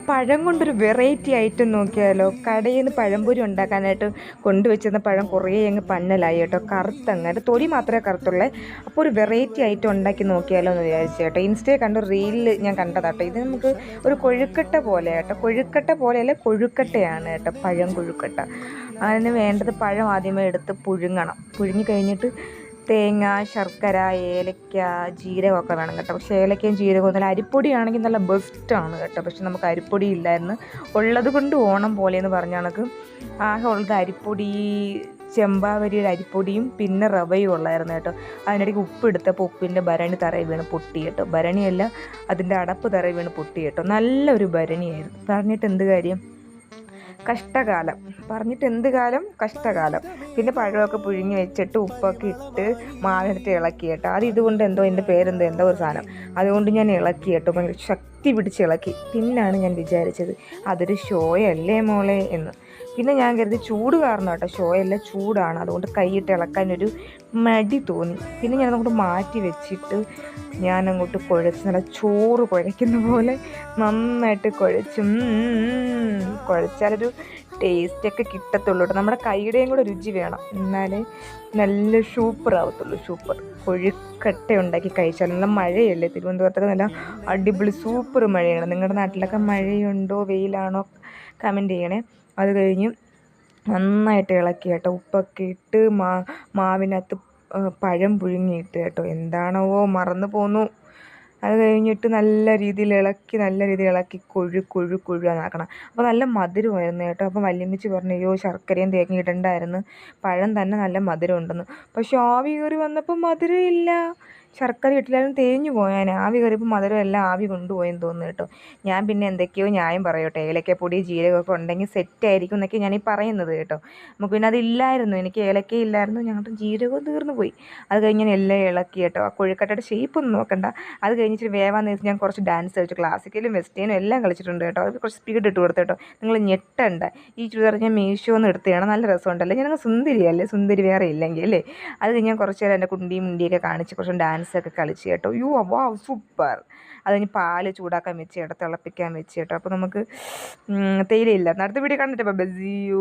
പഴം കൊണ്ടൊരു variety item നോക്കിയാലോ? കടയിൽ നിന്ന് പഴംപൊരി ഉണ്ടാക്കാനായിട്ട് കൊണ്ടുവച്ചിരുന്ന പഴം കുറേ അങ്ങ് പന്നലായി കേട്ടോ, കറുത്തങ്ങ്. അതിൻ്റെ തൊലി മാത്രമേ കറുത്തുള്ളേ. അപ്പോൾ ഒരു വെറൈറ്റി ഐറ്റം ഉണ്ടാക്കി നോക്കിയാലോ എന്ന് വിചാരിച്ചു കേട്ടോ. ഇൻസ്റ്റയിൽ കണ്ട റീലിൽ ഞാൻ കണ്ടതാട്ടോ. ഇത് നമുക്ക് ഒരു കൊഴുക്കട്ട പോലെ കേട്ടോ, കൊഴുക്കട്ട പോലെയല്ല, കൊഴുക്കട്ടയാണ് കേട്ടോ, പഴം കൊഴുക്കട്ട. അതിന് വേണ്ടത് പഴം ആദ്യമേ എടുത്ത് പുഴുങ്ങണം. പുഴുങ്ങി കഴിഞ്ഞിട്ട് തേങ്ങ, ശർക്കര, ഏലക്ക, ജീരകമൊക്കെ വേണം കേട്ടോ. പക്ഷേ ഏലക്കയും ജീരകവും നല്ല അരിപ്പൊടിയാണെങ്കിൽ നല്ല ബെസ്റ്റാണ് കേട്ടോ. പക്ഷെ നമുക്ക് അരിപ്പൊടി ഇല്ലായിരുന്നു. ഉള്ളത് കൊണ്ട് ഓണം പോലെയെന്ന് പറഞ്ഞ കണക്ക് ആകെ ഉള്ളത് അരിപ്പൊടി, ചെമ്പാവരിയുടെ അരിപ്പൊടിയും പിന്നെ റവയും ഉള്ളായിരുന്നു കേട്ടോ. അതിനിടയ്ക്ക് ഉപ്പ് എടുത്തപ്പോൾ ഉപ്പിൻ്റെ ഭരണി തറയിൽ വീണ് പൊട്ടി കേട്ടോ. ഭരണിയല്ല, അതിൻ്റെ അടപ്പ് തറയിൽ വീണ് പൊട്ടി കേട്ടോ. നല്ലൊരു ഭരണിയായിരുന്നു. പറഞ്ഞിട്ട് എന്ത് കാര്യം, കഷ്ടകാലം. പറഞ്ഞിട്ട് എന്ത് കാലം, കഷ്ടകാലം. പിന്നെ പഴമൊക്കെ പുഴുങ്ങി വെച്ചിട്ട് ഉപ്പൊക്കെ ഇട്ട് മാവിനിട്ട് ഇളക്കി കേട്ടോ. അത് ഇതുകൊണ്ട് എന്തോ എൻ്റെ പേരെന്തോ എന്തോ ഒരു സാധനം, അതുകൊണ്ട് ഞാൻ ഇളക്കി കേട്ടോ, ഭയങ്കര ശക്തി പിടിച്ച് ഇളക്കി. പിന്നാണ് ഞാൻ വിചാരിച്ചത് അതൊരു ഷോയല്ലേ മോളെ എന്ന്. പിന്നെ ഞാൻ കരുതി ചൂട് കാരണം കേട്ടോ, ഷോയല്ല, ചൂടാണ്, അതുകൊണ്ട് കൈയിട്ട് ഇളക്കാനൊരു മടി തോന്നി. പിന്നെ ഞാൻ അങ്ങോട്ട് മാറ്റി വെച്ചിട്ട് ഞാനങ്ങോട്ട് കുഴച്ച്, നല്ല ചോറ് കുഴയ്ക്കുന്ന പോലെ നന്നായിട്ട് കുഴച്ചാലൊരു ടേസ്റ്റൊക്കെ കിട്ടത്തുള്ളൂ കേട്ടോ. നമ്മുടെ കൈയുടെയും കൂടെ രുചി വേണം, എന്നാലേ നല്ല സൂപ്പർ ആവത്തുള്ളൂ. സൂപ്പർ കൊഴുക്കട്ട ഉണ്ടാക്കി കഴിച്ചാൽ. നല്ല മഴയല്ലേ തിരുവനന്തപുരത്തൊക്കെ, നല്ല അടിപൊളി സൂപ്പർ മഴയാണ്. നിങ്ങളുടെ നാട്ടിലൊക്കെ മഴയുണ്ടോ വെയിലാണോ കമൻറ്റ് ചെയ്യണേ. അത് കഴിഞ്ഞ് നന്നായിട്ട് ഇളക്കി കേട്ടോ, ഉപ്പൊക്കെ ഇട്ട് മാവിനകത്ത് പഴം പുഴുങ്ങിയിട്ട് കേട്ടോ. എന്താണോ മറന്നു പോന്നു. അത് കഴിഞ്ഞിട്ട് നല്ല രീതിയിൽ ഇളക്കി കൊഴുന്നാക്കണം. അപ്പോൾ നല്ല മധുരമായിരുന്നു കേട്ടോ. അപ്പോൾ വല്യമ്മച്ചി പറഞ്ഞു, അയ്യോ ശർക്കരയും തേങ്ങ ഇടണ്ടായിരുന്നു, പഴം തന്നെ നല്ല മധുരം ഉണ്ടെന്ന്. പക്ഷെ ആവി കയറി വന്നപ്പോൾ മധുരം ഇല്ല. ശർക്കര ഇട്ടില്ലായിരുന്നു, തേഞ്ഞു പോയാൽ. ആവി കയറിയപ്പോൾ മധുരം എല്ലാം ആവി കൊണ്ടുപോയെന്ന് തോന്നുന്നു കേട്ടോ. ഞാൻ പിന്നെ എന്തൊക്കെയോ ന്യായം പറയട്ടെ, ഏലക്കപ്പൊടി ജീരകമൊക്കെ ഉണ്ടെങ്കിൽ സെറ്റായിരിക്കും എന്നൊക്കെ ഞാനീ പറയുന്നത് കേട്ടോ. നമുക്ക് പിന്നെ അതില്ലായിരുന്നു, എനിക്ക് ഏലക്ക ഇല്ലായിരുന്നു, ഞങ്ങളുടെ ജീരകവും തീർന്നു പോയി. അത് കഴിഞ്ഞ് ഞാൻ എല്ലാം ഇളക്കി കേട്ടോ. ആ കൊഴുക്കട്ടയുടെ ഷേപ്പൊന്നും നോക്കണ്ട. അത് കഴിഞ്ഞിട്ട് വേവാൻ നേരത്ത് ഞാൻ കുറച്ച് ഡാൻസ് കളിച്ചു, ക്ലാസിക്കലും വെസ്റ്റേണും എല്ലാം കളിച്ചിട്ടുണ്ട് കേട്ടോ. അത് കുറച്ച് സ്പീഡ് ഇട്ട് കൊടുത്തു കേട്ടോ. നിങ്ങൾ ഞെട്ടണ്ട. ഈ ചുരിദാർ ഞാൻ മീഷോന്ന് എടുത്തതാണ്, നല്ല രസമുണ്ടല്ലേ. ഞാൻ സുന്ദരിയല്ലേ, സുന്ദരി വേറെ ഇല്ലെങ്കിൽ അല്ലേ. അത് കഴിഞ്ഞ് ഞാൻ കുറച്ച് നേരം എൻ്റെ കുണ്ടിയും മുണ്ടിയൊക്കെ കാണിച്ച് കുറച്ച് ഡാൻസൊക്കെ കളിച്ച് കേട്ടോ. യോ വാ സൂപ്പർ. അത് കഴിഞ്ഞ് പാല് ചൂടാക്കാൻ വെച്ച് കേട്ടോ, തിളപ്പിക്കാൻ വെച്ച് കേട്ടോ. അപ്പോൾ നമുക്ക് തേയിലയില്ല. അടുത്ത വീഡിയോ കണ്ടിട്ട് ബസിയു.